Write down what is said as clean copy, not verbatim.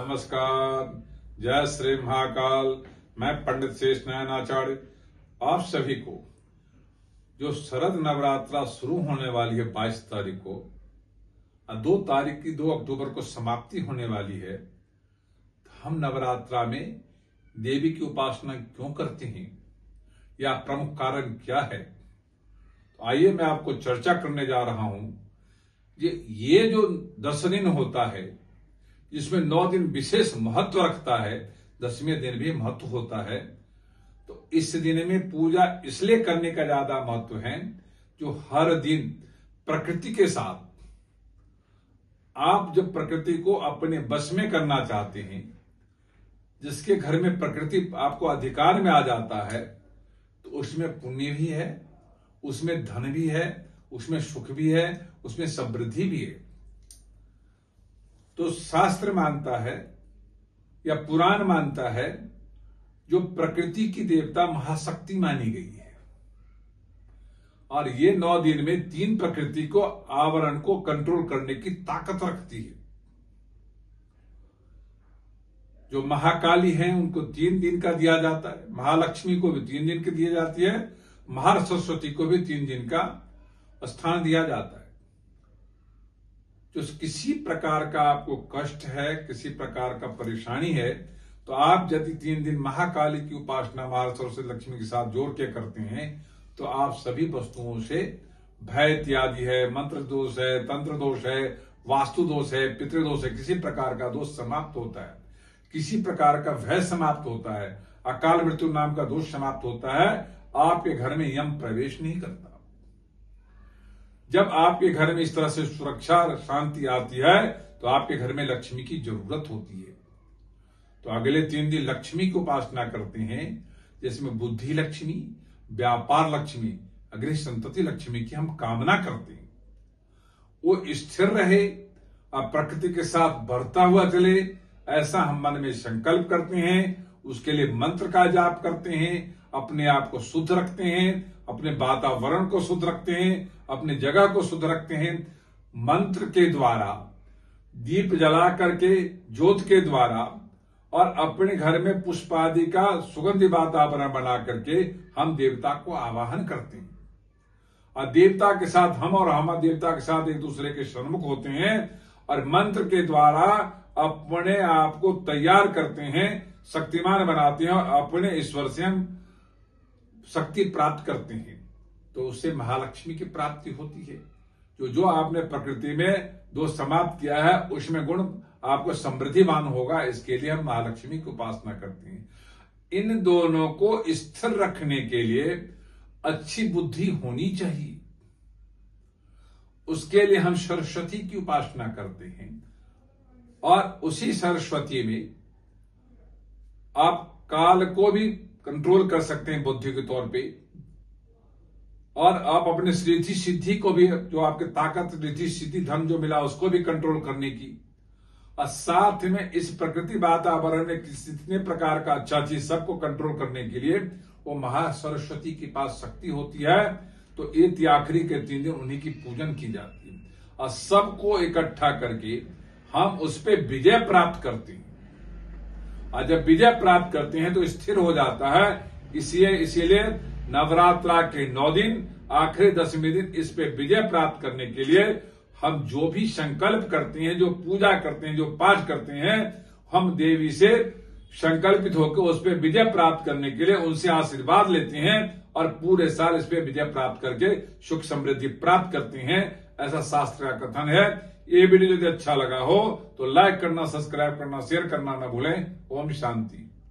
नमस्कार, जय श्री महाकाल। मैं पंडित शेष नयन आचार्य आप सभी को जो शरद नवरात्रा शुरू होने वाली है 22 तारीख को और 2 अक्टूबर को समाप्ति होने वाली है। हम नवरात्रा में देवी की उपासना क्यों करते हैं या प्रमुख कारण क्या है, तो आइए मैं आपको चर्चा करने जा रहा हूं। ये जो 10 दिन होता है जिसमें 9 दिन विशेष महत्व रखता है, 10वें दिन भी महत्व होता है। तो इस दिन में पूजा इसलिए करने का ज्यादा महत्व है जो हर दिन प्रकृति के साथ आप जब प्रकृति को अपने बस में करना चाहते हैं, जिसके घर में प्रकृति आपको अधिकार में आ जाता है, तो उसमें पुण्य भी है, उसमें धन भी है, उसमें सुख भी है, उसमें समृद्धि भी है। तो शास्त्र मानता है या पुराण मानता है जो प्रकृति की देवता महाशक्ति मानी गई है और ये 9 दिन में 3 प्रकृति को आवरण को कंट्रोल करने की ताकत रखती है। जो महाकाली हैं उनको 3 दिन का दिया जाता है, महालक्ष्मी को भी 3 दिन की दी जाती है, महासरस्वती को भी 3 दिन का स्थान दिया जाता है। जो किसी प्रकार का आपको कष्ट है, किसी प्रकार का परेशानी है, तो आप यदि 3 दिन महाकाली की उपासना महासरस्वती लक्ष्मी के साथ जोड़ के करते हैं तो आप सभी वस्तुओं से भय इत्यादि है, मंत्र दोष है, तंत्र दोष है, वास्तु दोष है, पितृदोष है, किसी प्रकार का दोष समाप्त होता है, किसी प्रकार का भय समाप्त होता है, अकाल मृत्यु नाम का दोष समाप्त होता है। आपके घर में यम प्रवेश नहीं करता। जब आपके घर में इस तरह से सुरक्षा शांति आती है तो आपके घर में लक्ष्मी की जरूरत होती है। तो अगले 3 दिन लक्ष्मी की उपासना करते हैं, जिसमें बुद्धि लक्ष्मी, व्यापार लक्ष्मी, अग्नि संतति लक्ष्मी की हम कामना करते हैं। वो स्थिर रहे और प्रकृति के साथ बढ़ता हुआ चले, ऐसा हम मन में संकल्प करते हैं। उसके लिए मंत्र का जाप करते हैं, अपने आप को शुद्ध रखते हैं, अपने वातावरण को शुद्ध रखते हैं, अपनी जगह को शुद्ध रखते हैं। मंत्र के द्वारा, दीप जला करके, ज्योत के द्वारा और अपने घर में पुष्प आदि का सुगंधि वातावरण बना करके हम देवता को आवाहन करते हैं और देवता के साथ हम देवता के साथ एक दूसरे के सन्मुख होते हैं और मंत्र के द्वारा अपने आप को तैयार करते हैं, शक्तिमान बनाते हैं और अपने ईश्वर से हम शक्ति प्राप्त करते हैं। तो उससे महालक्ष्मी की प्राप्ति होती है। जो आपने प्रकृति में दोष समाप्त किया है उसमें गुण आपको समृद्धिवान होगा। इसके लिए हम महालक्ष्मी की उपासना करते हैं। इन दोनों को स्थिर रखने के लिए अच्छी बुद्धि होनी चाहिए। उसके लिए हम सरस्वती की उपासना करते हैं और उसी सरस्वती में आप काल को भी कंट्रोल कर सकते हैं बुद्धि के तौर पे, और आप अपने रिद्धि सिद्धि को भी, जो आपके ताकत रिद्धि सिद्धि धन जो मिला उसको भी कंट्रोल करने की, और साथ में इस प्रकृति वातावरण में कितने प्रकार का अच्छा चीज सबको कंट्रोल करने के लिए वो महासरस्वती के पास शक्ति होती है। तो ये आखिरी के 3 दिन उन्हीं की पूजन की जाती है और सबको इकट्ठा करके हम उस पर विजय प्राप्त करते हैं। और जब विजय प्राप्त करते हैं तो स्थिर हो जाता है। इसीलिए नवरात्रा के 9 दिन, आखिरी 10वें दिन, इस पे विजय प्राप्त करने के लिए हम जो भी संकल्प करते हैं, जो पूजा करते हैं, जो पाठ करते हैं, हम देवी से संकल्पित होकर उस पे विजय प्राप्त करने के लिए उनसे आशीर्वाद लेते हैं और पूरे साल इस पे विजय प्राप्त करके सुख समृद्धि प्राप्त करते हैं। ऐसा शास्त्र का कथन है। ये वीडियो यदि अच्छा लगा हो तो लाइक करना, सब्सक्राइब करना, शेयर करना न भूलें। ओम शांति।